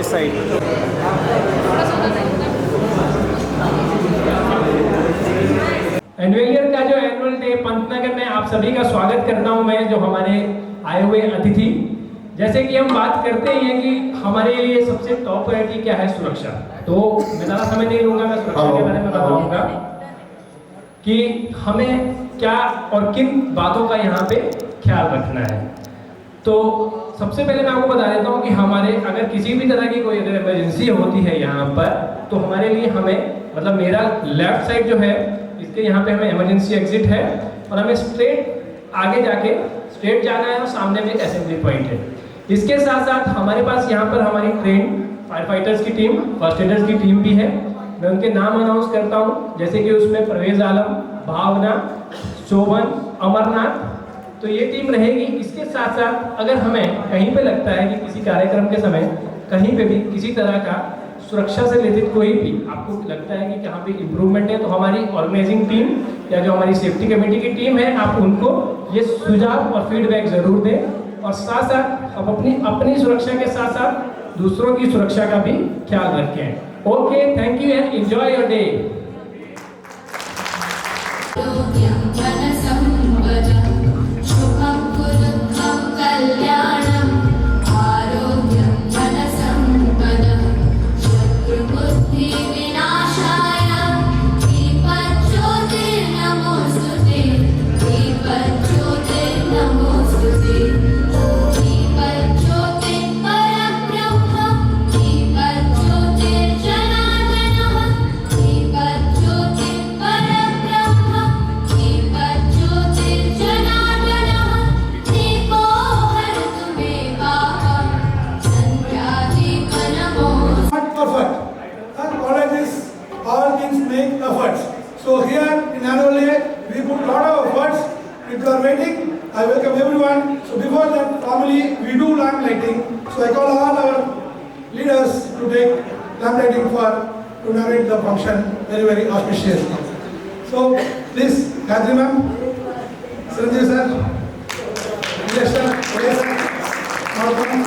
Left side. Annual का जो annual day Pantnagar में आप सभी का स्वागत करता हूं मैं, जो हमारे आए हुए अतिथि। जैसे कि हम बात करते हैं कि हमारे लिए सबसे टॉप प्रायोरिटी क्या है, सुरक्षा। तो मैं ज़्यादा समय नहीं लूँगा, मैं सुरक्षा के बारे में बताऊँगा कि हमें क्या और किन बातों का यहाँ पे ख्याल रखना है। तो सबसे पहले मैं आपको बता देता हूँ कि हमारे अगर किसी भी तरह की कोई अगर इमरजेंसी होती है यहाँ पर, तो हमारे लिए हमें मतलब मेरा लेफ्ट साइड जो है इसके यहाँ पे हमें इमरजेंसी एग्जिट है और हमें स्ट्रेट आगे जाके स्ट्रेट जाना है और सामने में एक असेंबली पॉइंट है। इसके साथ साथ हमारे पास यहाँ पर हमारी ट्रेन फायर फाइटर्स की टीम, फर्स्ट एडर्स की टीम भी है। मैं उनके नाम अनाउंस करता हूँ, जैसे कि उसमें परवेज आलम, भावना, शोभन, अमरनाथ, तो ये टीम रहेगी। इसके साथ साथ अगर हमें कहीं पे लगता है कि किसी कार्यक्रम के समय कहीं पे भी किसी तरह का सुरक्षा से रिलेटेड कोई भी आपको लगता है कि कहाँ पे इम्प्रूवमेंट है, तो हमारी ऑर्गेनाइजिंग टीम या जो हमारी सेफ्टी कमेटी की टीम है, आप उनको ये सुझाव और फीडबैक जरूर दें। और साथ साथ अब अपनी सुरक्षा के साथ साथ दूसरों की सुरक्षा का भी ख्याल रखें। Okay, thank you and enjoy your day. So here in annual day, we put a lot of efforts. If you are waiting, I welcome everyone. So before that, formally we do lamp lighting. So I call all our leaders to take lamp lighting to narrate the function very auspiciously. So please, Gayatri ma'am, Sanjay sir, Vijay sir, Vijay sir, welcome.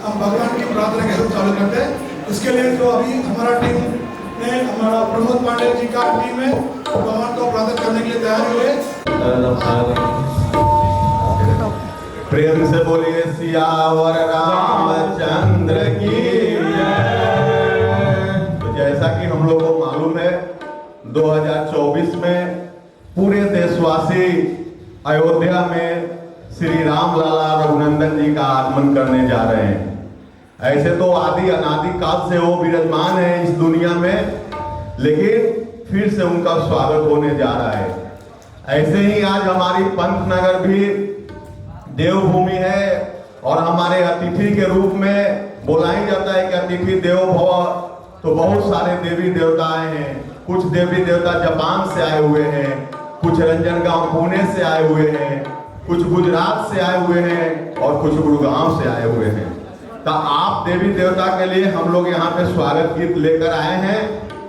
हम भगवान की प्रार्थना के साथ चालू करते हैं। इसके लिए जो अभी हमारा टीम ने, हमारा प्रमोद पांडे जी का टीम है, भगवान को प्रार्थना करने के लिए तैयार हुए। प्रेम से बोलिए सियावर रामचंद्र की जय। तो जैसा कि हम लोगों को मालूम है, 2024 में पूरे देशवासी अयोध्या में श्री राम लाला रघुनंदन जी का आगमन करने जा रहे हैं। ऐसे तो आदि अनादि काल से वो विराजमान है इस दुनिया में, लेकिन फिर से उनका स्वागत होने जा रहा है। ऐसे ही आज हमारी पंतनगर भी देवभूमि है और हमारे अतिथि के रूप में बोला ही जाता है कि अतिथि देवो भव। तो बहुत सारे देवी देवता आए हैं। कुछ देवी देवता जापान से आए हुए हैं, कुछ रंजनगांव पुणे से आए हुए हैं, कुछ गुजरात से आए हुए हैं और कुछ गुड़गांव से आए हुए हैं। तो आप देवी देवता के लिए हम लोग यहाँ पे स्वागत गीत लेकर आए हैं।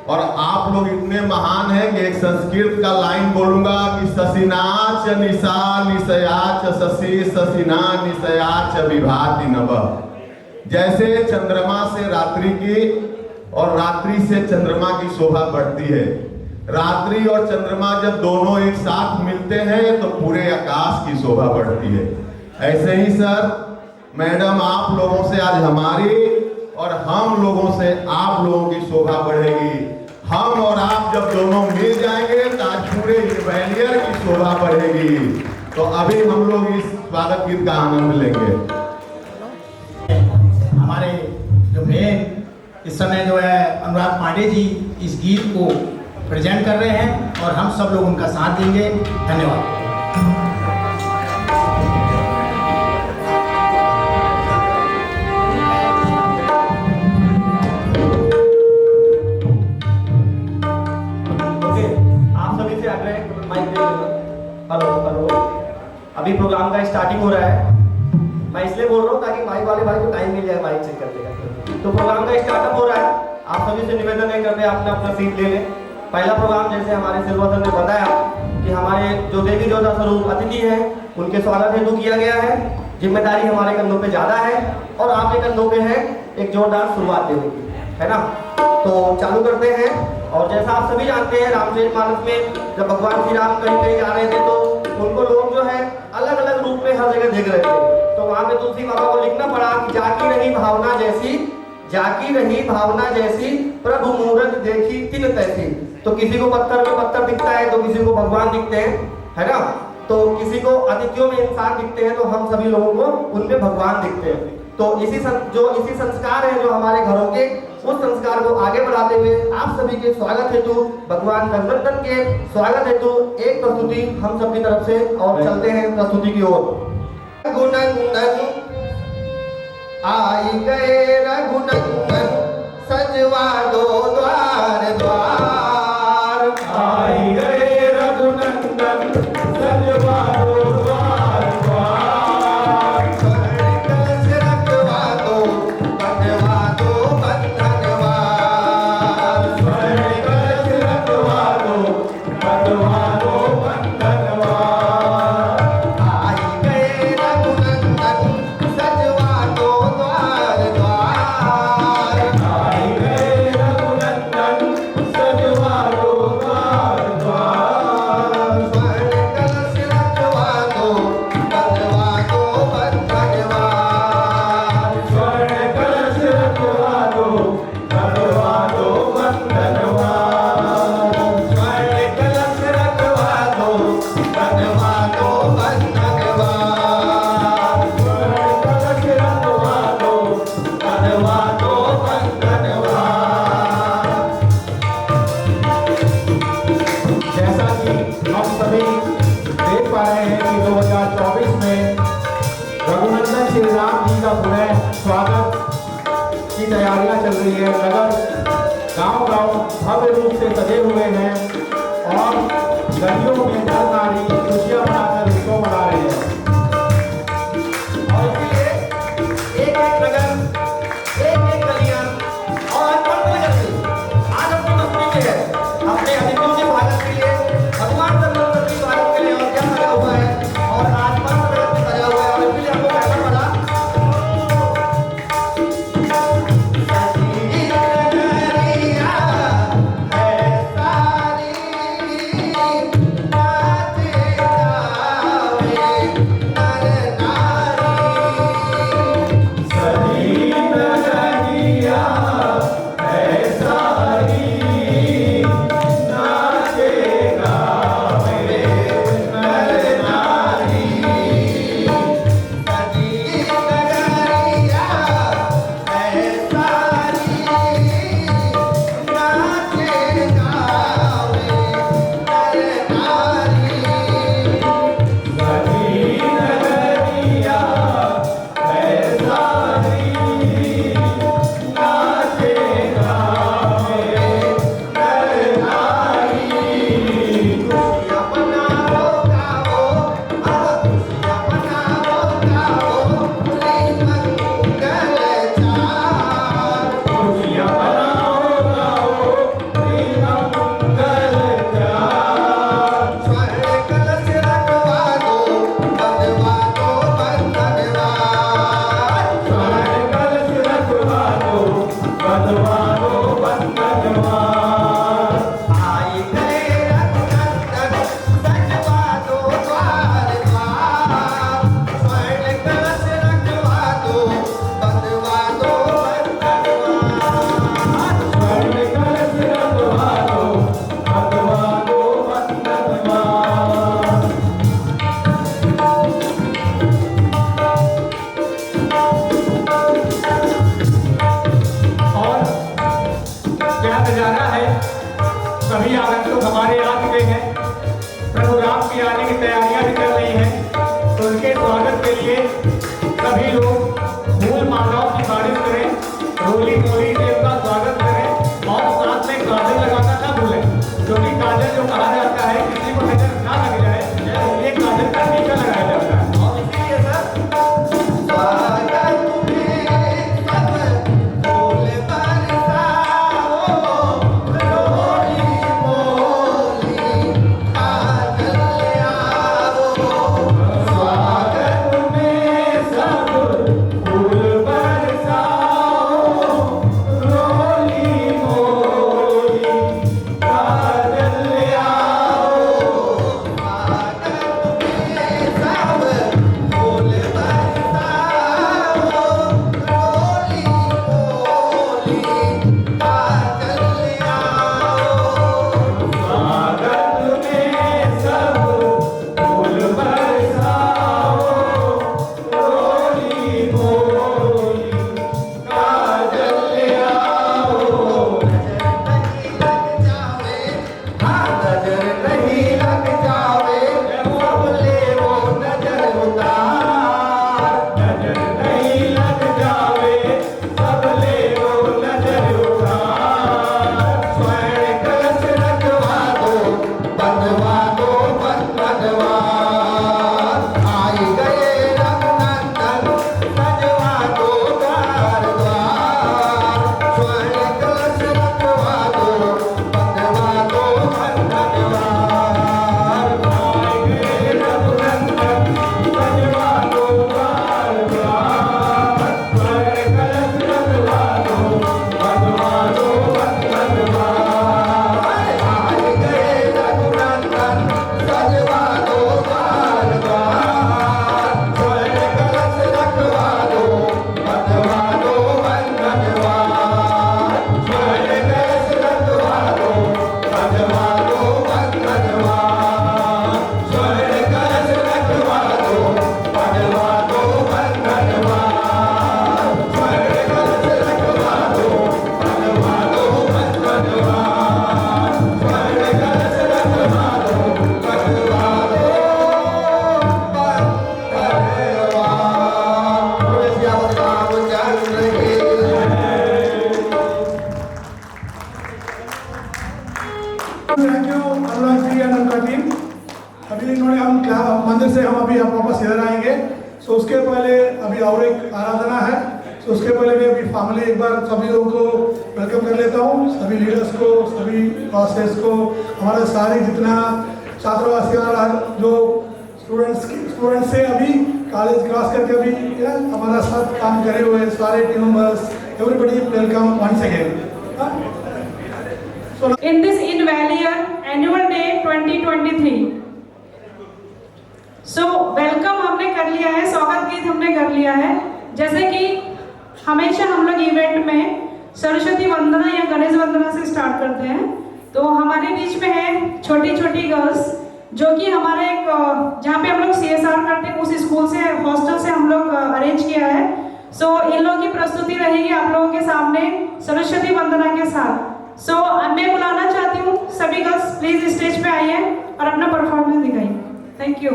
और आप लोग इतने महान हैं कि एक संस्कृत का लाइन बोलूंगा कि ससीनाच निशा निशयाच शशि ससीना निशयाच विभाति नभ। जैसे चंद्रमा से रात्रि की और रात्रि से चंद्रमा की शोभा बढ़ती है, रात्रि और चंद्रमा जब दोनों एक साथ मिलते हैं तो पूरे आकाश की शोभा बढ़ती है। ऐसे ही सर, मैडम, आप लोगों से आज हमारी और हम लोगों से आप लोगों की शोभा बढ़ेगी। हम और आप जब दोनों मिल जाएंगे तो आज पूरे ग्वालियर की शोभा बढ़ेगी। तो अभी हम लोग इस स्वागत गीत का आनंद लेंगे। इस समय जो है अनुराग पांडे जी इस गीत को प्रेजेंट कर रहे हैं और हम सब लोग उनका साथ देंगे। धन्यवाद। आप सभी से आग्रह माइक दे। हेलो हेलो, अभी प्रोग्राम का स्टार्टिंग हो रहा है। मैं इसलिए बोल रहा हूँ ताकि माइक वाले भाई को टाइम मिल जाए माइक चेक करने का। तो प्रोग्राम का स्टार्टअप हो रहा है। आप सभी से निवेदन है करते अपना अपना सीट ले लें। पहला प्रोग्राम जैसे हमारे सिल्वर सर ने बताया कि हमारे जो देवी देवता स्वरूप अतिथि हैं उनके स्वागत हेतु किया गया है। जिम्मेदारी हमारे कंधों पे ज़्यादा है और आपके कंधों पे है एक जोरदार शुरुआत देने की, है ना। तो चालू करते हैं। और जैसा आप सभी जानते हैं रामचरितमानस में जब भगवान श्री राम कहीं कहीं जा रहे थे तो उनको लोग जो है अलग अलग रूप में हर जगह देख रहे थे। तो वहाँ पे तुलसी बाबा को लिखना पड़ा कि जाकी रही भावना जैसी, जाकी रही भावना जैसी, प्रभु मूरत देखी तिन तैसी। तो किसी को पत्थर में पत्थर दिखता है तो किसी को भगवान दिखते हैं, है ना। तो किसी को अतिथियों में इंसान दिखते हैं तो हम सभी लोगों को उनमें भगवान दिखते हैं। तो इसी संस्कार है जो हमारे घरों के, उस संस्कार को आगे बढ़ाते हुए आप सभी के स्वागत हेतु, भगवान रघुनंदन के स्वागत हेतु एक प्रस्तुति हम सबकी तरफ से और चलते हैं प्रस्तुति की ओर। रघुनंदन आई गए रघुनंदन, सजवा दो द्वार द्वार। आई गए रघुनंदन, सजवा दो द्वार द्वार। स्वर्ण कलश रखवा दो, बंधवा दो बंधनवार। स्वर्ण कलश रखवा दो, बंधवा दो बंधनवार। आई गए रघुनंदन, सजवा दो द्वार द्वार। आई गए रघुनंदन, सजवा दो द्वार द्वार। स्वर्ण कलश रखवा दो, बंधवा दो बंधनवार। स्वर्ण कलश रखवा दो, बंधवा दो बंधनवार। स्वर्ण कलश रखवा दो, बंधवा दो बंधनवार। स्वर्ण कलश रखवा दो, बंधवा दो बंधनवार। जैसा कि हम सभी देख पा रहे हैं कि 2024 में रघुनंदन श्री राम जी का पुनः स्वागत की तैयारियां चल रही है। नगर गांव-गांव भव्य रूप से सजे हुए हैं और गलियों में नर नारी खुशियां मनाकर उत्सव मना रहे हैं। और इसलिए एक-एक नगर, एक-एक गलियां और पंचनगर से आज अपनी मस्ती में है। अपने अतिथियों के स्वागत के लिए, भगवान रघुनंदन के स्वागत के लिए और क्या सजा हुआ है और आज पंचनगर में सजा हुआ है। और इसलिए हमको कहना पड़ा सजी नगरिया है सारी, नाचे नजर नहीं लग जावे सबले वो नजर उतार स्वर्ण कलश रखवा दो बनवा दो बनवार आई गए रघुनंदन सजवा दो द्वार द्वार स्वर्ण कलश रखवा दो बनवा दो बनवार आई गए रघुनंदन सजवा दो द्वार द्वार स्वर्ण कलश रखवा दो बनवा दो बनवार आई गए रघुनंदन सजवा दो द्वार द्वार स्वर्ण कलश रखवा दो बनवा दो बनवार स्वर्ण कलश रखवा दो बनवा दो बनवार स्वर्ण कलश रखवा दो बनवा दो बनवार स्वर्ण कलश रखवा दो बनवा दो बनवार स्वर्ण कलश रखवा दो बनवा दो बनवार बोले श्याम रामचंद्र की thank you Anurag ji and उनका टीम। अभी इन्होंने हम मंदिर से हम अभी हम वापस इधर आएंगे। सो उसके पहले अभी और एक आराधना है। सो उसके पहले भी अभी फैमिली एक बार सभी लोगों को वेलकम कर लेता हूँ, सभी लीडर्स को, सभी क्लासेस को, हमारे सारे जितना छात्रवासी वाला जो स्टूडेंट्स से अभी कॉलेज क्रॉस करके अभी हमारा साथ काम करे हुए सारे team members, everybody welcome once again. In this Invaluable Annual Day 2023. So welcome हमने कर लिया है, स्वागत गीत हमने कर लिया है। जैसे कि हमेशा हम लोग इवेंट में सरस्वती वंदना या गणेश वंदना से स्टार्ट करते हैं। तो हमारे बीच में है छोटी छोटी गर्ल्स जो कि हमारे एक जहाँ पे हम लोग CSR करते हैं उस स्कूल से हॉस्टल से हम लोग अरेंज किया है। सो इन लोगों की प्रस्तुति रहेगी आप लोगों के सामने सरस्वती वंदना के साथ। सो मैं बुलाना चाहती हूँ सभी गर्ल्स प्लीज स्टेज पे आइए और अपना परफॉर्मेंस दिखाइए। Thank you.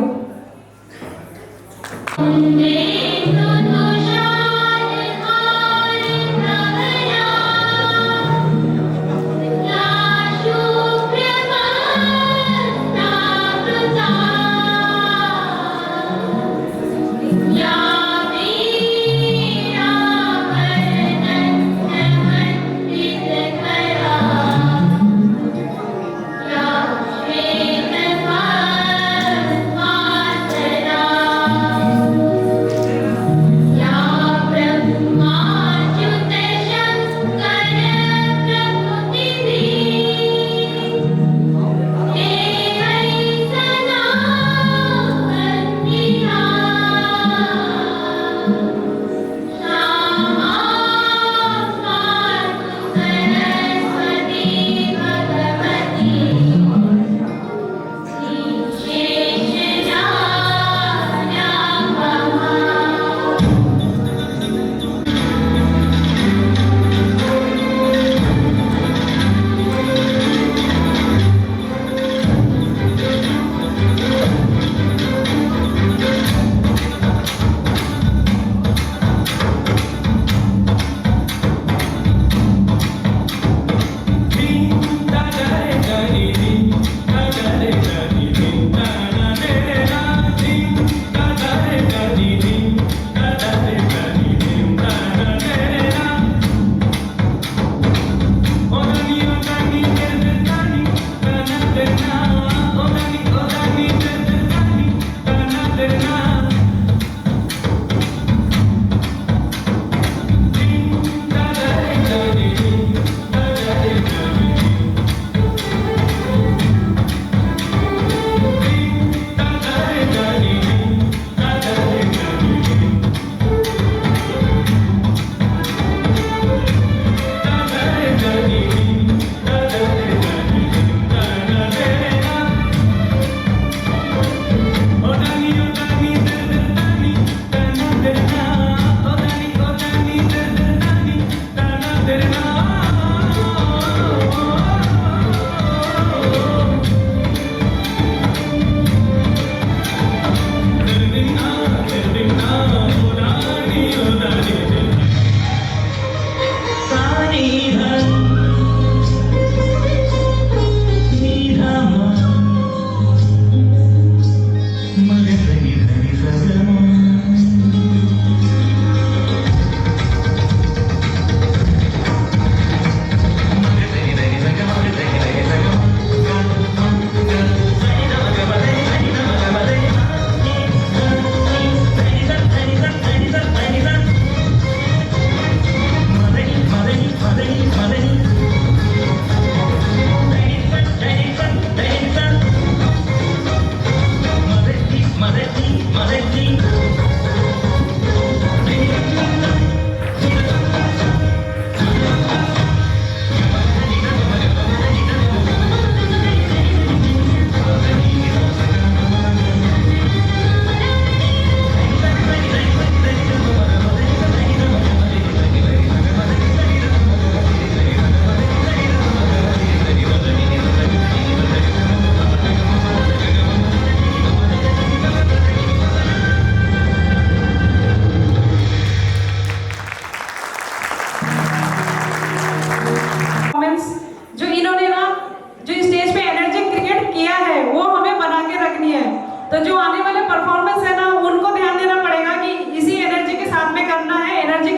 Yeah.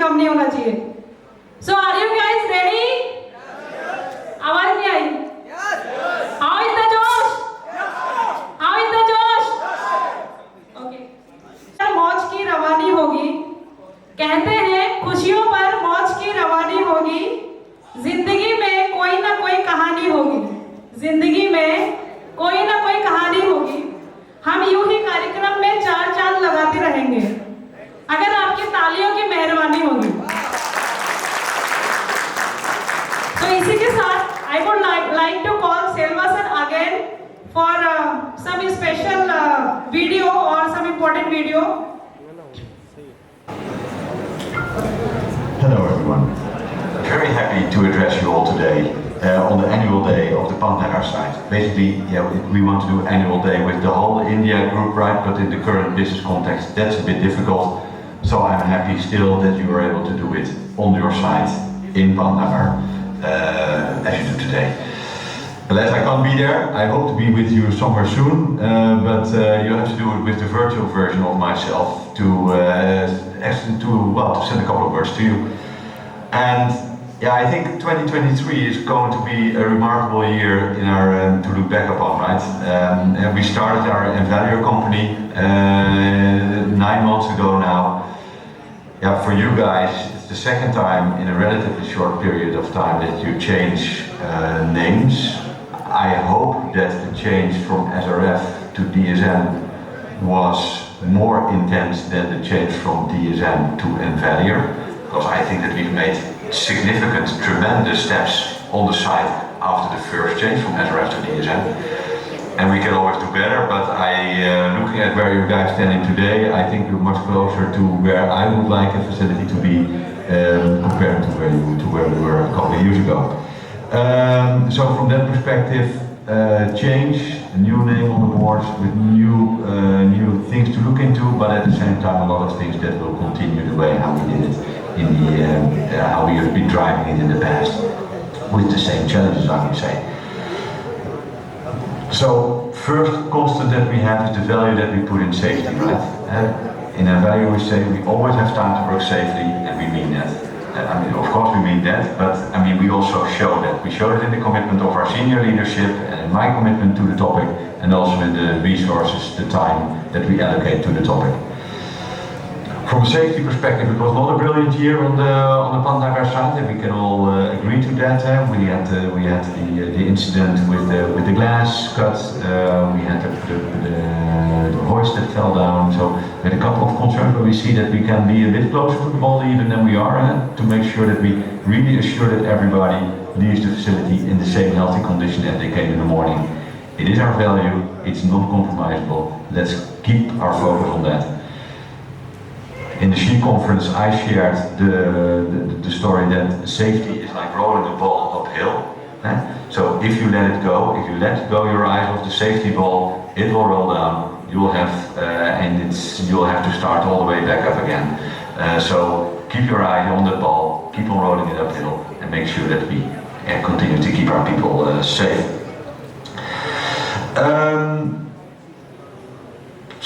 कम नहीं होना चाहिए। सो आर यू गाइस रेडी? आवाज नहीं आई? हाउ इज द जोश? हाउ इज द जोश? ओके, मौज की रवानी होगी। कहते हैं खुशियों पर मौज की रवानी होगी। जिंदगी में कोई ना कोई कहानी होगी। जिंदगी में कोई ना कोई कहानी होगी। हम यूं ही कार्यक्रम में चार चांद लगाते रहेंगे अगर आपकी तालियों की मेहरबानी होगी। तो इसी के साथ I would like to call Selva sir again for some special video or some important video. Hello everyone. Very happy to address you all today on the annual day of the Pantnagar site. Basically, yeah, we want to do annual day with the whole India group, right? But in the current business context, that's a bit difficult. So I'm happy still that you are able to do it on your site in Pantnagar as you do today. But as I can't be there, I hope to be with you somewhere soon. But you have to do it with the virtual version of myself to send a couple of words to you. And yeah, I think 2023 is going to be a remarkable year in our to look back upon, right? And we started our Envalure company 9 months ago now. Yeah, for you guys, it's the second time in a relatively short period of time that you change names. I hope that the change from SRF to DSM was more intense than the change from DSM to Envalure, because I think that we've made significant, tremendous steps on the site after the first change from SRF to DSM. And we can always do better, but looking at where you guys standing today, I think you're much closer to where I would like a facility to be compared to where we were a couple of years ago. So from that perspective, change, a new name on the board with new things to look into, but at the same time a lot of things that will continue the way how we did it how we have been driving it in the past with the same challenges, I would say. So first constant that we have is the value that we put in safety, right? In our value we say we always have time to work safely, and we mean that. I mean, of course we mean that, but I mean we also show that. We show it in the commitment of our senior leadership and in my commitment to the topic, and also in the resources, the time that we allocate to the topic. From a safety perspective, it was not a brilliant year on the Pantnagar side, and we can all agree to that. We had the incident with the glass cut. We had the hoist that fell down. So we had a couple of concerns, but we see that we can be a bit closer to the ball even than we are, to make sure that we really assure that everybody leaves the facility in the same healthy condition as they came in the morning. It is our value. It's non-compromisable. Let's keep our focus on that. In the SHE conference, I shared the story that safety is like rolling a ball uphill. So if you let it go, if you let go your eyes off the safety ball, it will roll down. You'll have to start all the way back up again. So keep your eye on the ball, keep on rolling it uphill, and make sure that we continue to keep our people safe.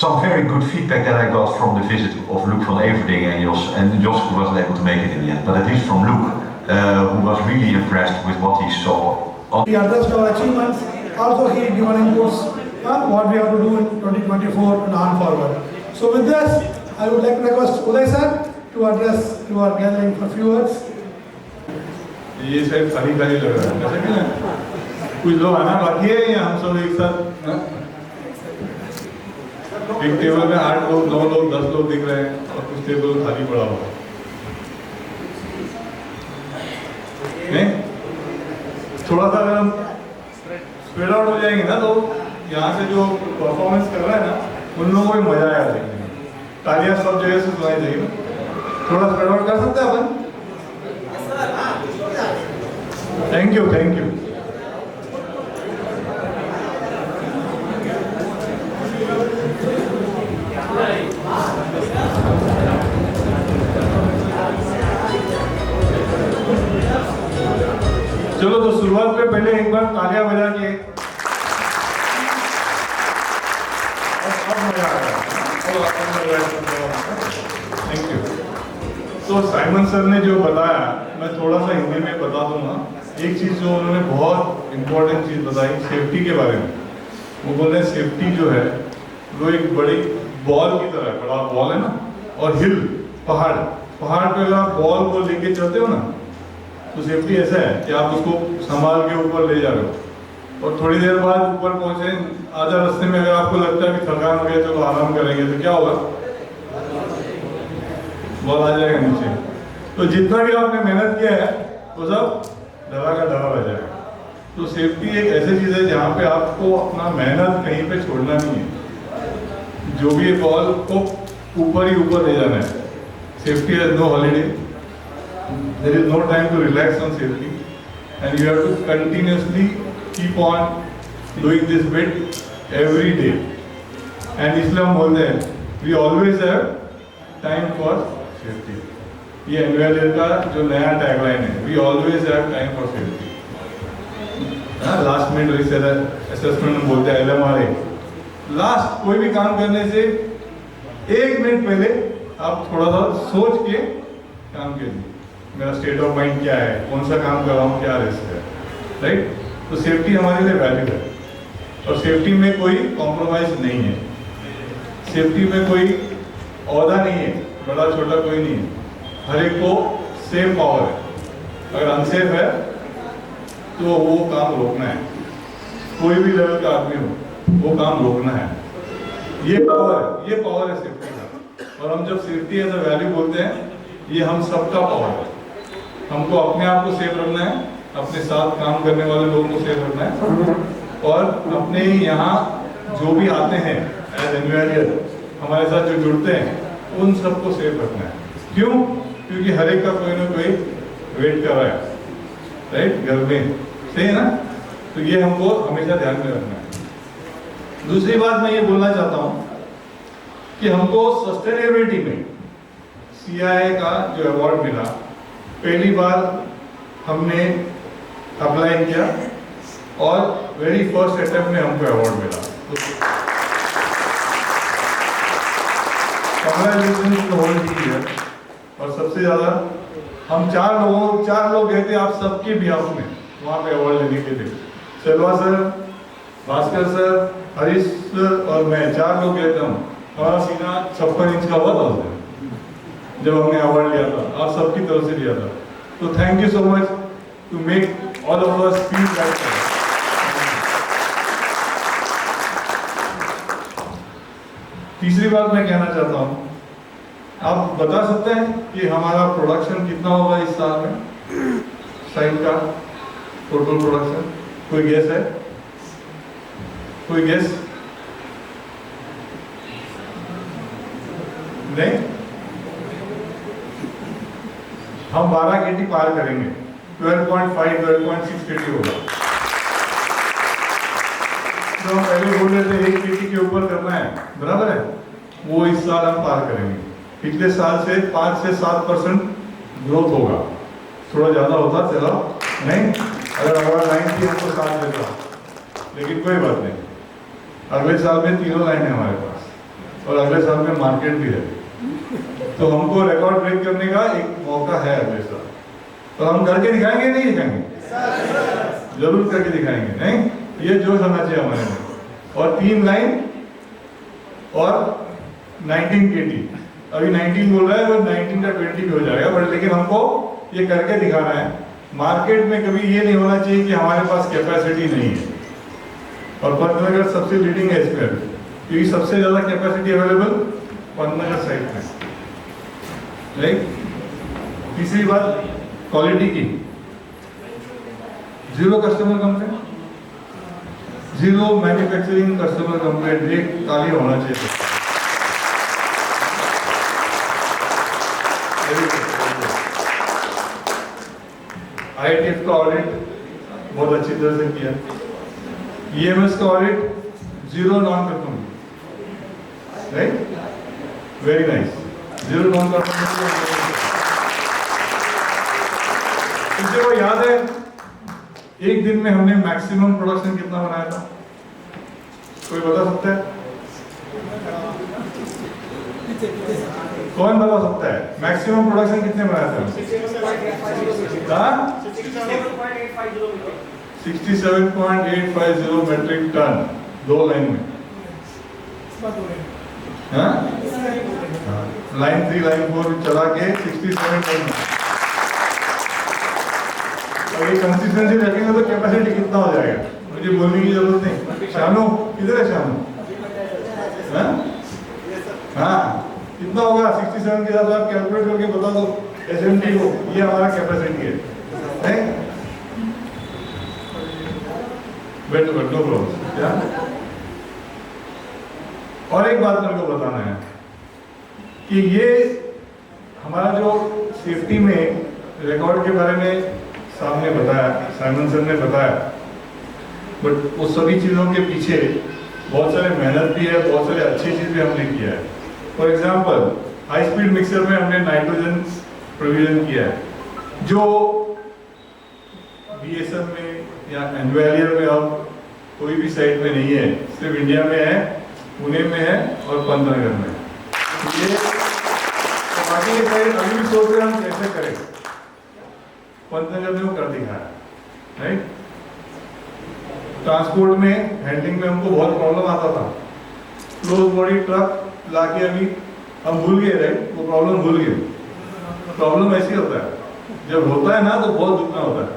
Some very good feedback that I got from the visit of Luc van Everdingen and Jos, who wasn't able to make it in the end, but at least from Luc, who was really impressed with what he saw. He addressed our achievements. Also, he given inputs what we have to do in 2024 and on forward. So with this, I would like to request Uday sir to address your gathering for few words. ये शायद खाली खाली लग रहा है, कुछ लोग आना बाकी है या हम सब एक साथ एक टेबल में 8 लोग 9 लोग 10 लोग दिख रहे हैं और कुछ टेबल खाली पड़ा हुआ है। थोड़ा सा अगर हम स्प्रेड आउट हो जाएंगे ना, तो यहाँ से जो परफॉर्मेंस कर रहा है ना, उन लोगों को भी मजा आया देखने में। तालियां सब जगह से सुनाई देगी। थोड़ा स्प्रेड आउट कर सकते हैं अपन? Thank you, thank you. चलो तो शुरुआत में पहले एक बार तालियां बजा के मजा आ गया। Thank you. तो साइमन सर ने जो बताया मैं थोड़ा सा हिंदी में बता दूंगा। एक चीज़ जो उन्होंने बहुत इम्पोर्टेंट चीज़ बताई सेफ्टी के बारे में। वो बोल रहे हैं सेफ्टी जो है वो एक बड़ी बॉल की तरह है, बड़ा बॉल है ना, और हिल पहाड़ पे अगर आप बॉल को लेके चलते हो ना तो सेफ्टी ऐसा है कि आप उसको संभाल के ऊपर ले जा रहे हो और थोड़ी देर बाद ऊपर पहुंचे आधा रास्ते में अगर आपको लगता है कि थकान हो गया चलो आराम करेंगे तो क्या होगा, बॉल आ जाएगा नीचे। तो जितना भी आपने मेहनत किया है वो सब डरा का डरा रह जाएगा। तो सेफ्टी एक ऐसी चीज़ है जहाँ पे आपको अपना मेहनत कहीं पे छोड़ना नहीं है, जो भी बॉल को ऊपर ही ऊपर ले जाना है। Safety has no holiday, there is no time to relax on safety and you have to continuously keep on doing this bit every day. And इसलिए हम बोलते हैं we always have time for safety. ये NUL का जो नया tagline है, we always have time for safety. Last minute assessment में बोलते हैं LMRA, लास्ट कोई भी काम करने से 1 मिनट पहले आप थोड़ा सा सोच के काम कीजिए, मेरा स्टेट ऑफ माइंड क्या है, कौन सा काम कर रहा हूँ, क्या रिस्क है, राइट। तो सेफ्टी हमारे लिए वैल्यू है और सेफ्टी में कोई कॉम्प्रोमाइज नहीं है। सेफ्टी में कोई औहदा नहीं है, बड़ा छोटा कोई नहीं है, हर एक को सेम पावर है। अगर अनसेफ है तो वो काम रोकना है, कोई भी लेवल का आदमी हो वो काम रोकना है। ये पावर है सेफ्टी का। और हम जब सेफ्टी एज अ वैल्यू बोलते हैं, ये हम सबका पावर है। हमको अपने आप को सेफ रखना है, अपने साथ काम करने वाले लोगों को सेफ रखना है और अपने यहाँ जो भी आते हैं एज एनयूएलियर हमारे साथ जो जुड़ते हैं उन सबको सेफ रखना है। क्यों? क्योंकि हर एक का कोई ना कोई वेट कर रहा है, राइट, घर में, सही है ना। तो ये हमको हमेशा ध्यान में रखना है। दूसरी बात मैं ये बोलना चाहता हूँ कि हमको सस्टेनेबिलिटी में CIA का जो अवार्ड मिला, पहली बार हमने अप्लाई किया और वेरी फर्स्ट अटेम्प्ट में हमको अवार्ड मिला। Congratulations to whole team. और सबसे ज़्यादा हम 4 लोग गए थे आप सबके बिहाफ में वहाँ पे अवार्ड लेने के लिए। Selva sir, Bhaskar sir, Harish sir और मैं 4 लोग गए थे। हमारा सीना 56 इंच का हुआ था उस दिन जब हमने अवार्ड लिया था, आप सबकी तरफ से लिया था। तो thank you so much to make all of us feel like that. तीसरी बात मैं कहना चाहता हूँ, आप बता सकते हैं कि हमारा प्रोडक्शन कितना होगा इस साल में, साइट का टोटल प्रोडक्शन? कोई गेस है? कोई गेस? नहीं? हम 12 KT पार करेंगे, 12.5 12.6 KT होगा। तो हम पहले बोल रहे थे 1 KT के ऊपर करना है, बराबर है, वो इस साल हम पार करेंगे। पिछले साल से 5 से 7% ग्रोथ होगा, थोड़ा ज़्यादा होता चला नहीं, अगर हमारा लाइन थी हमको 7 देता, लेकिन कोई बात नहीं। अगले साल में 3 लाइन है हमारे पास और अगले साल में मार्केट भी है, तो हमको रिकॉर्ड ब्रेक करने का एक मौका है अगले साल। तो हम करके दिखाएंगे, नहीं दिखाएंगे? जरूर करके दिखाएंगे, नहीं? ये जोश होना चाहिए हमारे में। और 3 लाइन और 19 KT, अभी 19 बोल रहा है, वो 19 का 20 भी हो जाएगा, बट लेकिन हमको ये करके दिखाना है। मार्केट में कभी ये नहीं होना चाहिए कि हमारे पास कैपेसिटी नहीं है। और पंतनगर सबसे लीडिंग है इसमें, क्योंकि सबसे ज़्यादा कैपेसिटी अवेलेबल पंतनगर साइड में, राइट। तीसरी बात क्वालिटी की, 0 customer complaint, 0 manufacturing customer complaint, एक ताली होना चाहिए। IATF का ऑडिट बहुत अच्छी तरह से किया। EMS का audit 0 non confirm, right, very nice, 0 non confirm. किसी को याद है एक दिन में हमने मैक्सिमम प्रोडक्शन कितना बनाया था? कोई बता सकता है? कौन बता सकता है मैक्सिमम प्रोडक्शन कितने बनाते हैं? 67.850 मेट्रिक टन 2 लाइन में। हाँ? लाइन 3 लाइन 4 चला के 67 टन। और ये कंसिस्टेंसी रखेंगे तो कैपेसिटी कितना हो जाएगा मुझे बोलने की जरूरत नहीं। शानू किधर है शानू? हाँ कितना होगा 67 के साथ आप कैलकुलेट करके बता दो SMT को। ये हमारा कैपेसिटी है। No problem. क्या और एक बात मेरे को बताना है कि ये हमारा जो सेफ्टी में रिकॉर्ड के बारे में सामने बताया, साइमन सर ने बताया, बट उस सभी चीज़ों के पीछे बहुत सारे मेहनत भी है, बहुत सारे अच्छी चीज़ भी हमने किया है। For example high speed mixer में हमने नाइट्रोजन प्रोविजन किया है जो BSF में या एनवेलियर में अब कोई भी साइट में नहीं है, सिर्फ इंडिया में है, पुणे में है और पंतनगर में। ये तो बाकी के साइड अभी भी सोच रहे हम कैसे करें। पंतनगर में वो कर दिखाया, राइट। ट्रांसपोर्ट में हैंडलिंग में हमको बहुत प्रॉब्लम आता था। क्लोज बॉडी ट्रक लाके अभी हम भूल गए, राइट, वो प्रॉब्लम भूल गए। प्रॉब्लम ऐसी होता है, जब होता है ना तो बहुत दुखना होता है,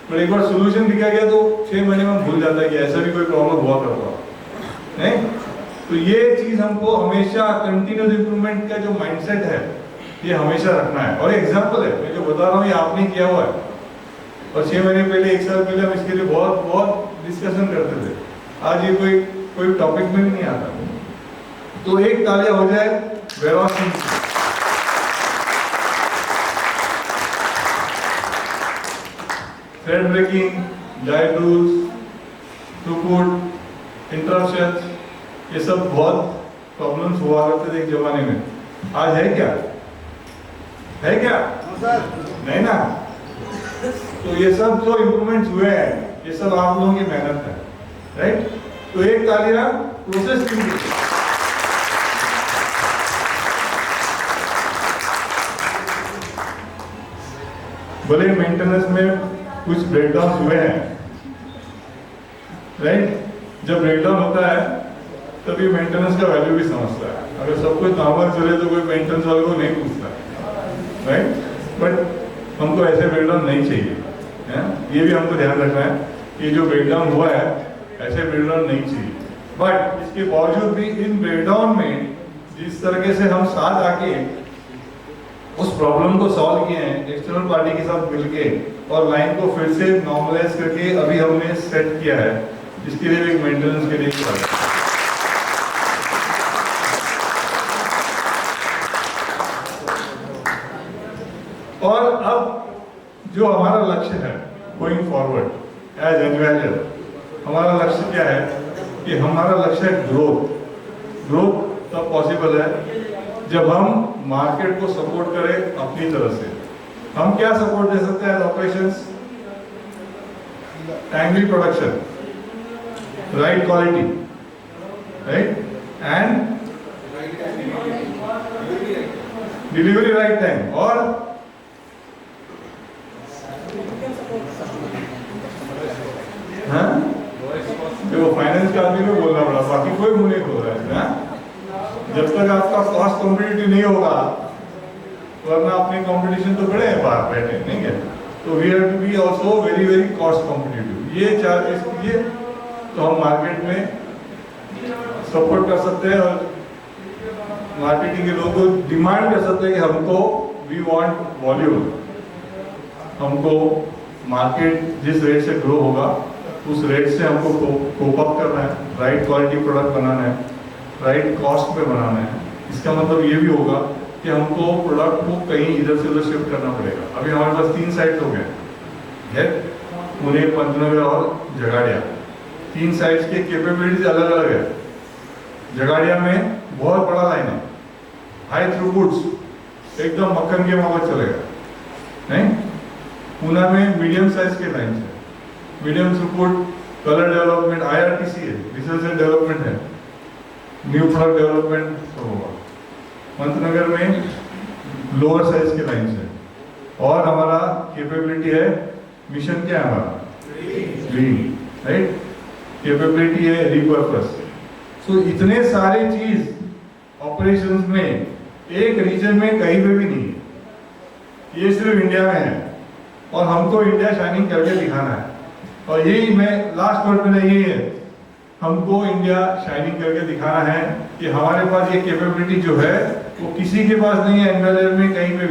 पर एक बार सोल्यूशन दिखा गया तो 6 महीने में भूल जाता है कि ऐसा भी कोई प्रॉब्लम हुआ करता नहीं। तो ये चीज हमको हमेशा कंटिन्यूस इंप्रूवमेंट का जो माइंडसेट है ये हमेशा रखना है। और एग्जांपल है मैं जो बता रहा हूँ ये आपने किया हुआ है, और 6 महीने पहले 1 साल पहले हम इसके लिए बहुत डिस्कशन करते थे। आज ये कोई टॉपिक में भी नहीं आता। तो एक तालियां हो जाए Vaibhav Singh. Thread breaking, diet rules, throughput, interruptions, ये सब बहुत प्रॉब्लम्स हुआ करते थे एक जमाने में। आज है क्या? है क्या? नहीं ना। तो ये सब जो इम्प्रूवमेंट्स हुए हैं ये सब आप लोगों की मेहनत है, राइट। तो एक तालियां प्रोसेस टीम की। भले मेंटेनेंस में कुछ ब्रेकडाउन हुए हैं, राइट। जब ब्रेकडाउन होता है तभी मेंटेनेंस का वैल्यू भी समझता है। अगर सब कुछ नॉर्मल चले तो कोई मेंटेनेंस वाले को नहीं पूछता, राइट। बट हमको ऐसे ब्रेकडाउन नहीं चाहिए, है? ये भी हमको ध्यान रखना है कि जो ब्रेकडाउन हुआ है ऐसे ब्रेकडाउन नहीं चाहिए। बट इसके बावजूद भी इन ब्रेकडाउन में जिस तरीके से हम साथ आके उस प्रॉब्लम को सॉल्व किए हैं एक्सटर्नल पार्टी के साथ मिलके, और लाइन को फिर से नॉर्मलाइज करके अभी हमने सेट किया है, इसके लिए एक मेंटेनेंस के लिए और अब जो हमारा लक्ष्य है गोइंग फॉरवर्ड एज एनवेलियर, हमारा लक्ष्य क्या है कि हमारा लक्ष्य है ग्रोथ तब पॉसिबल है जब हम मार्केट को सपोर्ट करें अपनी तरफ से। हम क्या सपोर्ट दे सकते हैं? Operations, timely production, right quality, right, and delivery right time. और हाँ, देखो फाइनेंस का आदमी को बोलना पड़ा, बाकी कोई मुंह नहीं खोल रहा है ना। जब तक आपका कॉस्ट कॉम्पिटिटिव नहीं होगा वरना अपने कंपटीशन तो बड़े हैं बाहर बैठे, नहीं है। तो we have to be also very cost competitive. ये चार्जेस कीजिए तो हम मार्केट में सपोर्ट कर सकते हैं और मार्केटिंग के लोगों को डिमांड कर सकते हैं कि हमको वी वांट वॉल्यूम, हमको मार्केट जिस रेट से ग्रो होगा उस रेट से हमको कोप अप करना है, राइट क्वालिटी प्रोडक्ट बनाना है, राइट कॉस्ट पे बनाना है। इसका मतलब ये भी होगा कि हमको प्रोडक्ट को कहीं इधर से उधर शिफ्ट करना पड़ेगा। अभी हमारे पास 3 साइट हो गए, पुणे, पंतनगर और जगाड़िया। 3 साइट्स के कैपेबिलिटीज अलग अलग है। जगाड़िया में बहुत बड़ा लाइन है, हाई थ्रूपुट्स, एकदम मक्खन के मामला चलेगा, नहीं। पुणे में मीडियम साइज के लाइन है, medium throughput, colour development, IRTC है, रिसर्च एंड डेवलपमेंट है, न्यू प्रोडक्ट डेवलपमेंट सब होगा। पंतनगर में लोअर साइज के लाइन्स है, और हमारा कैपेबिलिटी है, मिशन क्या है हमारा ग्रीन, राइट, कैपेबिलिटी है रिपर्पस। सो इतने सारे चीज ऑपरेशंस में एक रीजन में कहीं पे भी नहीं है, ये सिर्फ इंडिया में है, और हमको इंडिया शाइनिंग करके दिखाना है। और यही मैं लास्ट वर्ड मेरा यही है, हमको इंडिया शाइनिंग करके दिखाना है कि हमारे पास ये कैपेबिलिटी जो है वो किसी के पास नहीं है एनवेलर में कहीं पे।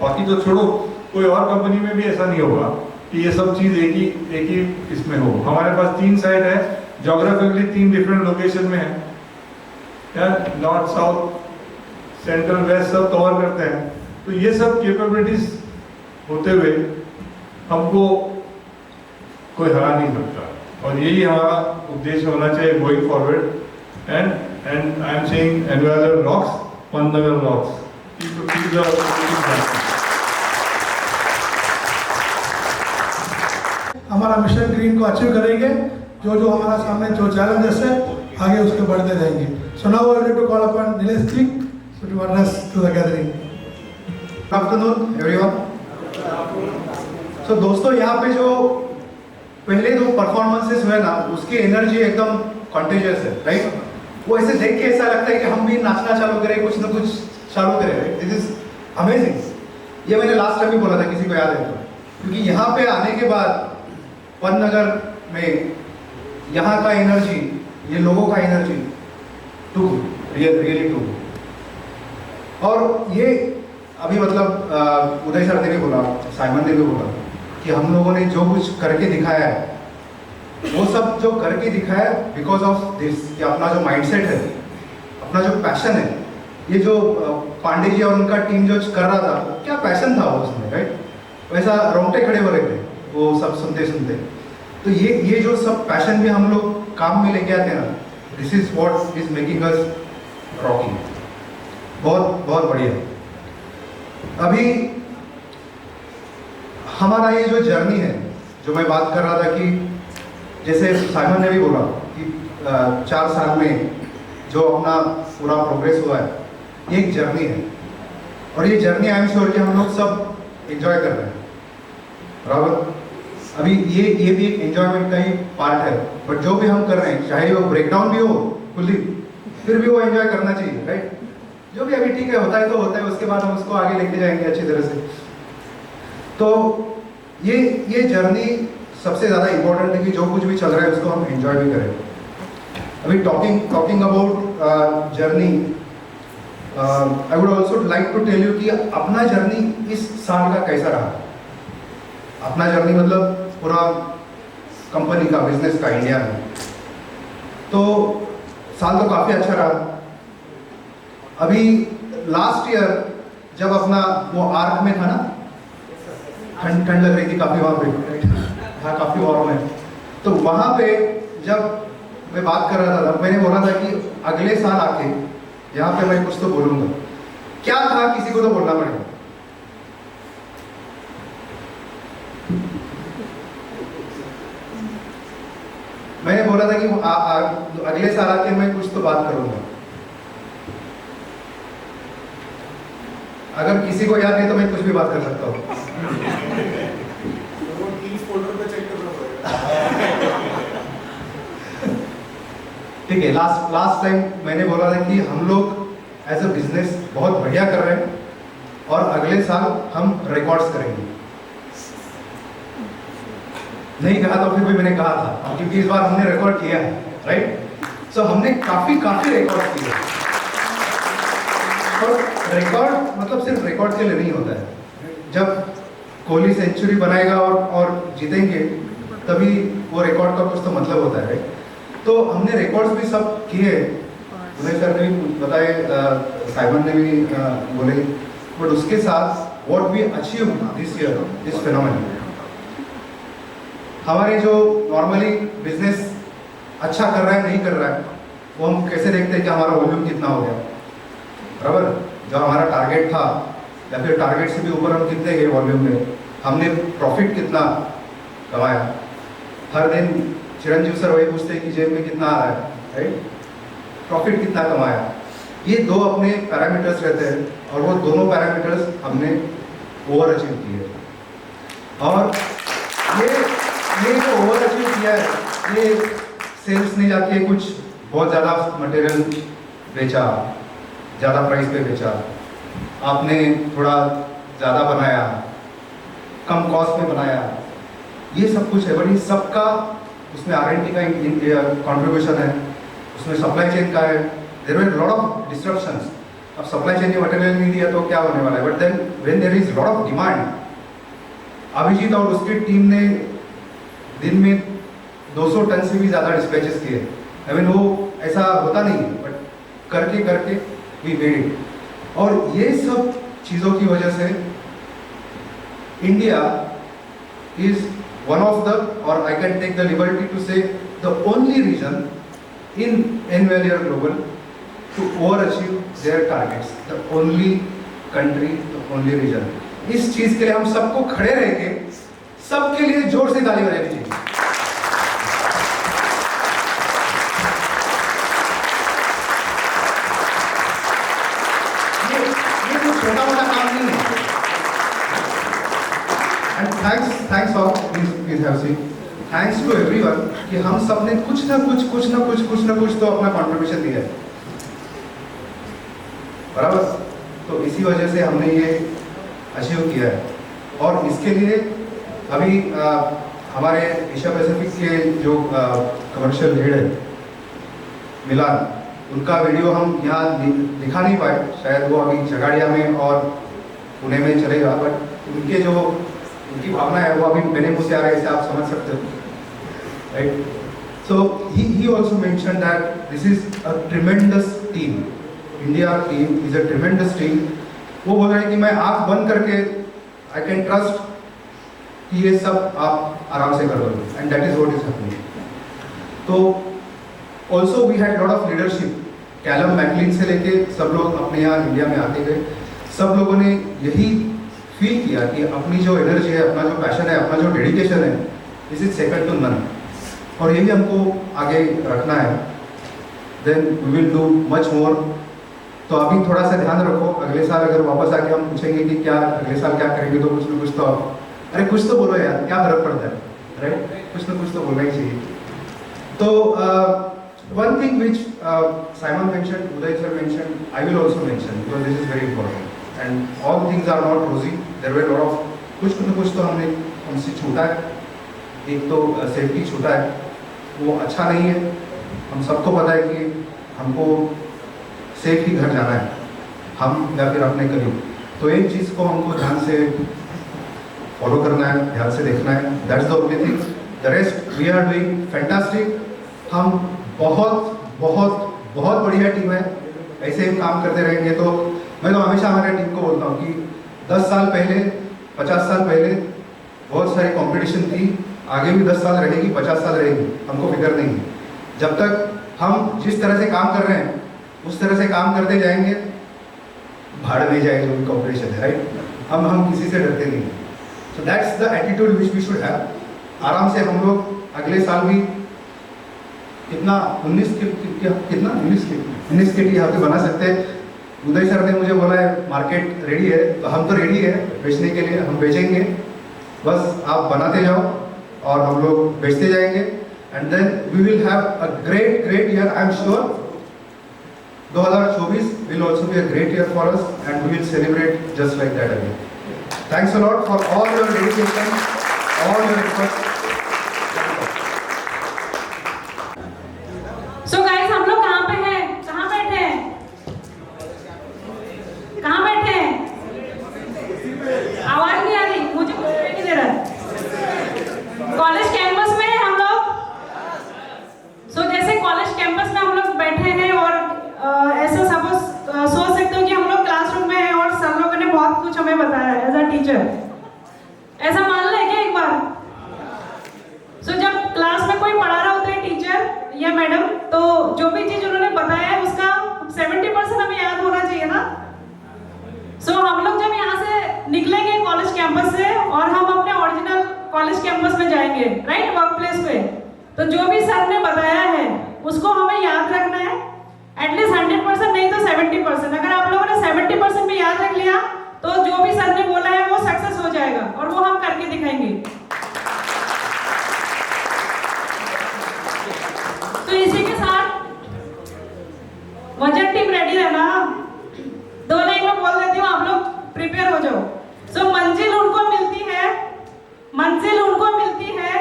बाकी तो छोड़ो, कोई और कंपनी में भी ऐसा नहीं होगा कि ये सब चीज़ एक ही इसमें हो। हमारे पास 3 साइड है, जोग्राफिकली 3 डिफरेंट लोकेशन में है, नॉर्थ साउथ सेंट्रल वेस्ट सब कवर करते हैं। तो ये सब कैपेबिलिटीज होते हुए हमको कोई हरा नहीं सकता, और यही हमारा उद्देश्य होना चाहिए going forward. And I am saying एनवेलर रॉक्स, पंतनगर रॉक्स। हमारा मिशन ग्रीन को अचीव करेंगे, जो हमारा सामने जो चैलेंजेस है आगे उसके बढ़ते रहेंगे। So now I will to call upon Nilesh ji to address to the gathering. Good afternoon everyone. So दोस्तों, यहाँ पे जो पहले 2 परफॉर्मेंसेस हुए ना, उसकी एनर्जी एकदम कॉन्टेजियस है, राइट। वो ऐसे देख के ऐसा लगता है कि हम भी नाचना चालू करें, कुछ ना कुछ चालू करें। This is amazing. ये मैंने लास्ट टाइम भी बोला था, किसी को याद है तो, क्योंकि यहाँ पे आने के बाद पंतनगर में यहाँ का एनर्जी, ये लोगों का एनर्जी टू रियली टू। और ये अभी मतलब उदय सर ने भी बोला, साइमन ने भी बोला कि हम लोगों ने जो कुछ करके दिखाया है, वो सब जो करके दिखाया है बिकॉज ऑफ दिस, कि अपना जो माइंडसेट है, अपना जो पैशन है, ये जो पांडे जी और उनका टीम जो कर रहा था, क्या पैशन था वो उसमें, राइट। वैसा रोंगटे खड़े हो रहे थे वो सब सुनते सुनते। तो ये जो सब पैशन भी हम लोग काम में लेके आते हैं ना, this is what is making us rocking. बहुत बहुत बढ़िया। अभी हमारा ये जो जर्नी है, जो मैं बात कर रहा था कि जैसे साइमन ने भी बोला कि 4 साल में जो अपना पूरा प्रोग्रेस हुआ है, ये एक जर्नी है, और ये जर्नी आई एम श्योर कि हम लोग सब एंजॉय कर रहे हैं, बराबर। अभी ये भी एक एंजॉयमेंट का ही पार्ट है, बट जो भी हम कर रहे हैं, चाहे वो ब्रेकडाउन भी हो फुल्ली, फिर भी वो एंजॉय करना चाहिए, राइट। जो भी अभी ठीक है, होता है तो होता है, उसके बाद हम उसको आगे लेके जाएंगे अच्छी तरह से। तो ये जर्नी सबसे ज़्यादा इम्पोर्टेंट है कि जो कुछ भी चल रहा है उसको हम एंजॉय भी करें। अभी talking about journey, I would also like to tell you कि अपना जर्नी इस साल का कैसा रहा। अपना जर्नी मतलब पूरा कंपनी का, बिजनेस का, इंडिया में। तो साल तो काफ़ी अच्छा रहा। अभी लास्ट ईयर जब अपना वो आर्क में था ना, ठंड लग रही थी काफ़ी वहाँ पे, हाँ काफ़ी वार्म है। तो वहाँ पे जब मैं बात कर रहा था, मैंने बोला था कि अगले साल आके यहाँ पे मैं कुछ तो बोलूँगा। क्या था, किसी को तो बोलना पड़ेगा। मैंने बोला था कि अगले साल आके मैं कुछ तो बात करूँगा। अगर किसी को याद नहीं तो मैं कुछ भी बात कर सकता हूँ। ठीक है, लास्ट टाइम मैंने बोला था कि हम लोग एज अ बिजनेस बहुत बढ़िया कर रहे हैं, और अगले साल हम रिकॉर्ड्स करेंगे। नहीं कहा तो फिर भी मैंने कहा था, क्योंकि इस बार हमने रिकॉर्ड किया है, राइट। सो हमने काफी रिकॉर्ड किए। और रिकॉर्ड मतलब सिर्फ रिकॉर्ड के लिए नहीं होता है। जब कोहली सेंचुरी बनाएगा और जीतेंगे, तभी वो रिकॉर्ड का कुछ तो मतलब होता है। तो हमने रिकॉर्ड्स भी सब किए, उदय सर ने भी बताए, साइमन ने भी बोले, बट उसके साथ what we achieve this year, this phenomenon, हमारे जो नॉर्मली बिजनेस अच्छा कर रहा है नहीं कर रहा है, वो हम कैसे देखते हैं कि हमारा वॉल्यूम कितना हो गया, बराबर। जो हमारा टारगेट था या फिर टारगेट से भी ऊपर हम कितने गए वॉल्यूम में, हमने प्रॉफिट कितना कमाया। हर दिन चिरंजीव सर वही पूछते हैं कि जेब में कितना आ रहा है, राइट, प्रॉफिट कितना कमाया। ये दो अपने पैरामीटर्स रहते हैं और वो दोनों पैरामीटर्स हमने ओवर अचीव किए। और ये जो ओवर अचीव किया है, ये सेल्स ने जाके कुछ बहुत ज़्यादा मटेरियल बेचा, ज़्यादा प्राइस पे बेचा, आपने थोड़ा ज़्यादा बनाया, कम कॉस्ट में बनाया, ये सब कुछ है। बट ये सबका उसमें R&D का कंट्रीब्यूशन है, उसमें सप्लाई चेन का है। There were lot of disruptions. अब सप्लाई चेन ने मटेरियल नहीं दिया तो क्या होने वाला है? But then when there is lot of demand, Abhijit और उसकी टीम ने दिन में 200 टन से भी ज़्यादा डिस्पैचेस किए। आई मीन वो ऐसा होता नहीं है, बट करके करके वी मेड इट। और ये सब चीज़ों की वजह से India is one of the, or I can take the liberty to say, the only region in Envalior Global to overachieve their targets. The only country, the only region. इस चीज के लिए हम सबको खड़े रह के सबके लिए जोर से ताली बजानी चाहिए। ये कोई छोटा मोटा काम नहीं है। And thanks all, please have seat. Thanks to everyone कि हम सब ने कुछ ना कुछ तो अपना कंट्रीब्यूशन दिया है, बराबर। तो इसी वजह से हमने ये अचीव किया है। और इसके लिए अभी हमारे एशिया पैसिफिक के जो कमर्शियल हेड है मिलान, उनका वीडियो हम यहाँ दिखा नहीं पाए, शायद वो अभी झगाड़िया में और पुणे में चलेगा, बट उनके जो उनकी भावना है वो अभी मेरे मुंह से आ रही है, आप समझ सकते हो, right. So he also mention that this is a tremendous team, India team is a tremendous team. वो बोल रहे हैं कि मैं आंख बंद करके आई कैन ट्रस्ट कि ये सब आप आराम से कर लोगे, and that is what is happening. तो also we had lot of leadership, Callum McLean से लेके सब लोग अपने यहाँ इंडिया में आते गए, सब लोगों ने यही फील किया कि अपनी जो एनर्जी है, अपना जो पैशन है, अपना जो डेडिकेशन है, this is second to none, और यही हमको आगे रखना है। Then we will do much more. तो अभी थोड़ा सा ध्यान रखो, अगले साल अगर वापस आके हम पूछेंगे कि क्या अगले साल क्या करेंगे, तो कुछ ना कुछ तो अरे कुछ तो बोलो यार, क्या फर्क पड़ता है, राइट? कुछ ना कुछ तो बोलना ही चाहिए। तो one thing which Simon mentioned, Uday sir mentioned, I will also mention because this is very important. And all things are not rosy. There were a lot of कुछ तो हमसे छूटा है। एक तो सेफ्टी छूटा है, वो अच्छा नहीं है। हम सबको पता है कि हमको सेफ ही घर जाना है, हम या फिर अपने करीब। तो एक चीज़ को हमको ध्यान से फॉलो करना है, ध्यान से देखना है। That's the only thing. The rest we are doing fantastic. हम बहुत बहुत बहुत बढ़िया टीम है, ऐसे ही काम करते रहेंगे। तो मैं तो हमेशा हमारे टीम को बोलता हूँ कि 10 साल पहले, 50 साल पहले बहुत सारी कंपटीशन थी, आगे भी 10 साल रहेगी, 50 साल रहेगी, हमको फिक्र नहीं है। जब तक हम जिस तरह से काम कर रहे हैं उस तरह से काम करते जाएंगे, भाड़ में जाए जो भी कंपटीशन है, राइट? हम किसी से डरते नहीं। So that's the attitude which we should have. आराम से हम लोग अगले साल भी कितना 19 किट यहाँ पे बना सकते हैं। उदय सर ने मुझे बोला है मार्केट रेडी है, तो हम तो रेडी है बेचने के लिए, हम बेचेंगे। बस आप बनाते जाओ और हम लोग बेचते जाएंगे, and then we will have a great year. I am sure 2024 will also be a great year for us, and we will celebrate just like that again. Thanks a lot for all your dedication, all your efforts. So guys, हम लोग कहाँ पे हैं? कहाँ बैठे हैं? कहाँ बैठे हैं? आवाज नहीं आ रही, मुझे कुछ नहीं दे रहा। कॉलेज कैंपस में हम लोग, सो जैसे कॉलेज कैंपस में हम लोग बैठे हैं और ऐसा सपोज सोच सकते हो कि हम लोग क्लासरूम में हैं और सर लोगों ने बहुत कुछ हमें बताया एज अ टीचर। ऐसा मान लें क्या एक बार? सो जब क्लास में कोई पढ़ा रहा होता है टीचर या मैडम, तो जो भी चीज उन्होंने बताया है उसका 70% हमें याद होना चाहिए ना। सो हम लोग जब यहाँ से निकलेंगे कॉलेज कैंपस से और हम अपने ओरिजिनल कॉलेज कैंपस में जाएंगे, राइट, वर्क प्लेस पे, तो जो भी सर ने बताया है उसको हमें याद रखना है एटलीस्ट 100% नहीं तो 70%। अगर आप लोगों ने 70% भी याद रख लिया तो जो भी सर ने बोला है वो सक्सेस हो जाएगा और वो हम करके दिखाएंगे। तो इसी के साथ वजन टीम रेडी रहना, 2 लाइन में बोल देती हूँ, आप लोग प्रिपेयर हो जाओ। सो मंजिल उनको मिलती है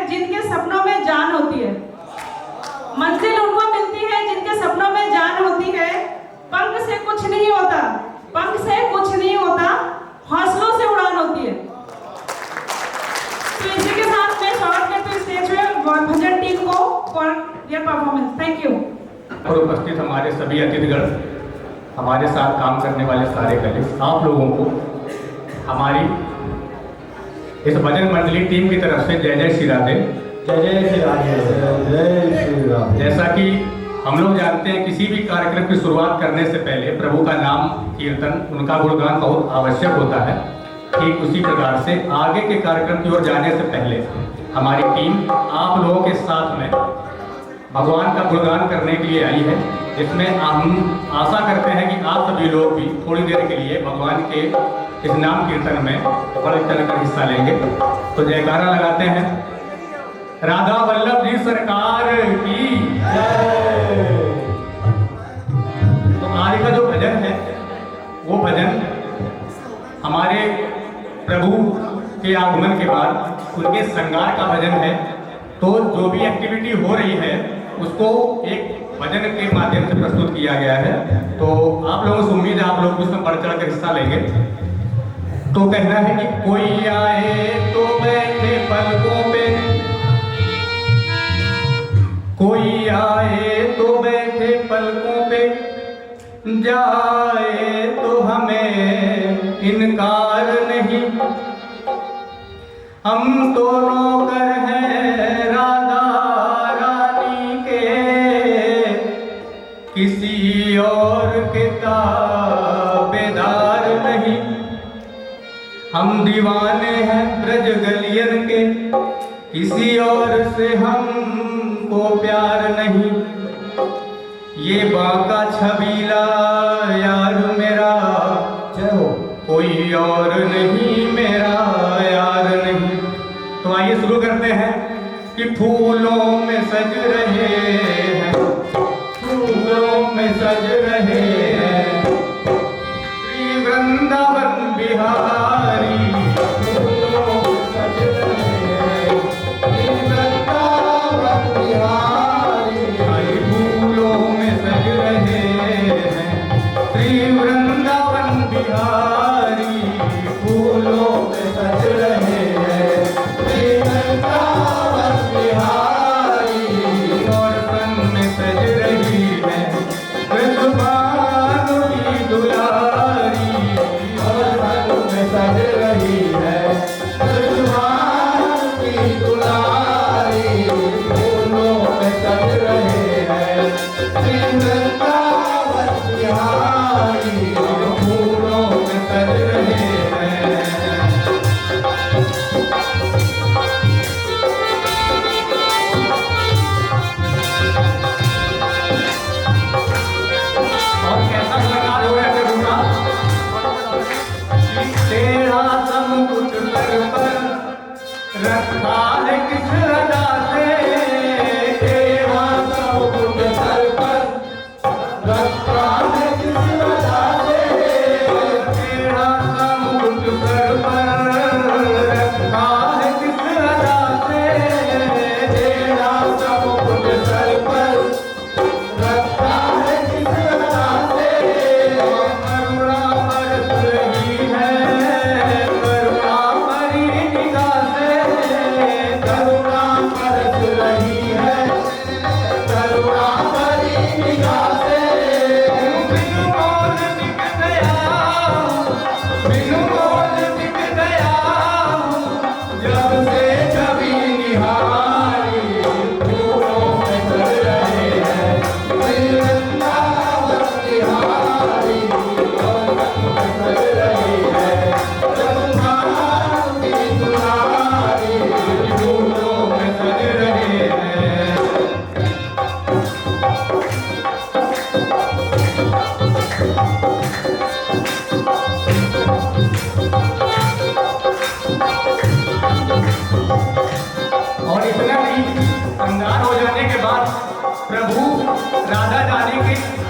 जिनके सपनों में जान होती है। मंजिल उनको मिलती है जिनके सपनों में जान होती है। पंख से कुछ नहीं होता, पंख से कुछ नहीं होता, हौसलों से उड़ान होती है। तो इसी के साथ मैं स्वागत करती हूँ स्टेज पे भजन टीम को for their performance. Thank you. और उपस्थित हमारे सभी अतिथिगण, हमारे साथ काम करने वाले सारे कलीग, आप लोगों को हमारी इस भजन मंडली टीम की तरफ से जय जय श्री राधे। जय जय श्री राधे। जय श्री राधे। जैसा कि हम लोग जानते हैं, किसी भी कार्यक्रम की शुरुआत करने से पहले प्रभु का नाम कीर्तन, उनका गुणगान बहुत आवश्यक होता है। ठीक उसी प्रकार से आगे के कार्यक्रम की ओर जाने से पहले हमारी टीम आप लोगों के साथ में भगवान का गुणगान करने के लिए आई है, जिसमें हम आशा करते हैं कि आप सभी लोग भी थोड़ी देर के लिए भगवान के इस नाम कीर्तन में बढ़ चढ़कर हिस्सा लेंगे। तो जयकारा लगाते हैं, राधा वल्लभ जी सरकार की जय। तो आज का जो भजन है वो भजन हमारे प्रभु के आगमन के बाद उनके श्रृंगार का भजन है। तो जो भी एक्टिविटी हो रही है उसको एक भजन के माध्यम से प्रस्तुत किया गया है। तो आप लोगों से उम्मीद है आप लोग उसमें बढ़ चढ़ कर हिस्सा लेंगे। तो कहना है कि कोई आए तो बैठे पलकों पे, कोई आए तो बैठे पलकों पे, जाए तो हमें इनकार नहीं। हम तो नौकर हैं राधा रानी के, किसी और के ताबेदार नहीं। हम दीवाने हैं ब्रज गलियन के, किसी और से हमको प्यार नहीं। ये बांका छबीला यार मेरा, कोई और नहीं मेरा यार नहीं। तो आइए शुरू करते हैं कि फूलों में सज रहे हैं, फूलों में सज रहे हैं श्री वृंदावन बिहारी। फूलों में सज रहे हैं श्री वृंदावन बिहारी। फूलों में सज रहे हैं श्री वृंदावन बिहारी। फूलों में सज रहे हैं श्री वृंदावन बिहारी। और सन में सज रही है ब्रजभानु की दुलारी। और सन में सज रही है ब्रजभानु की दुलारी। फूलों में सज रहे हैं श्री वृंदावन बिहारी। फूलों में सज रहे हैं। और कैसा श्रृंगार हो रहा है प्रभु का? तेरा सब कुछ सर पर रखा है किस अदा से। तेरा सब कुछ सर पर रखा है किस अदा से। तेरा सब कुछ सर पर रखा है किस अदा से। तेरा सब कुछ सर पर रखा है किस अदा से। करुणा बरस रही है, करुणा भरी निगाह से।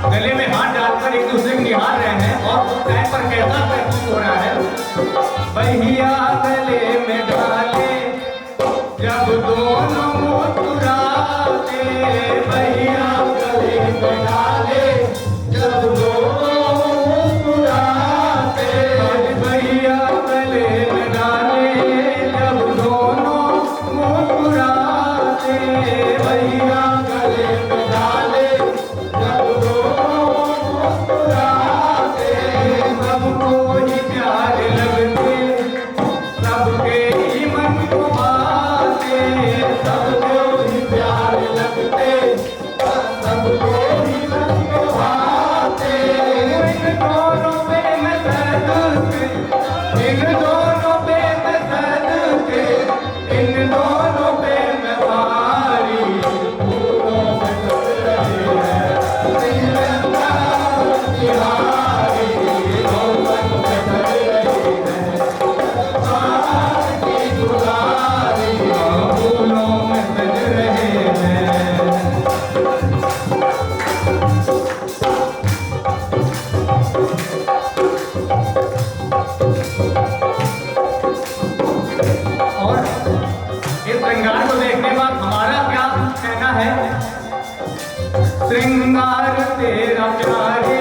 गले में हाथ डालकर एक दूसरे को निहार रहे हैं और उस टाइम पर कैसा महसूस हो रहा है। भैया गले में डाले जब दोनों मुस्कुराते, भैया गले में डाले जब दोनों मुस्कुराते, भैया गले में डाले जब दोनों मुस्कुराते, भैया गले में डाले जब दोनों मुस्कुराते, सबको ही प्यारे लगते, सबके ही मन को भाते, सबको ही प्यारे लगते, सबको ही मन को भाते। इन दोनों पे मैं सदके, इन दोनों पे मैं सदके, इन दोनों पे मैं भारी, फूलों में सज रहे हैं श्रीलंका बिहारी, फूलों में सज रहे हैं बाहर की दुलारी, फूलों में सज रहे हैं। और इस श्रृंगार को देखने के बाद हमारा क्या कहना है? श्रृंगार तेरा प्यारे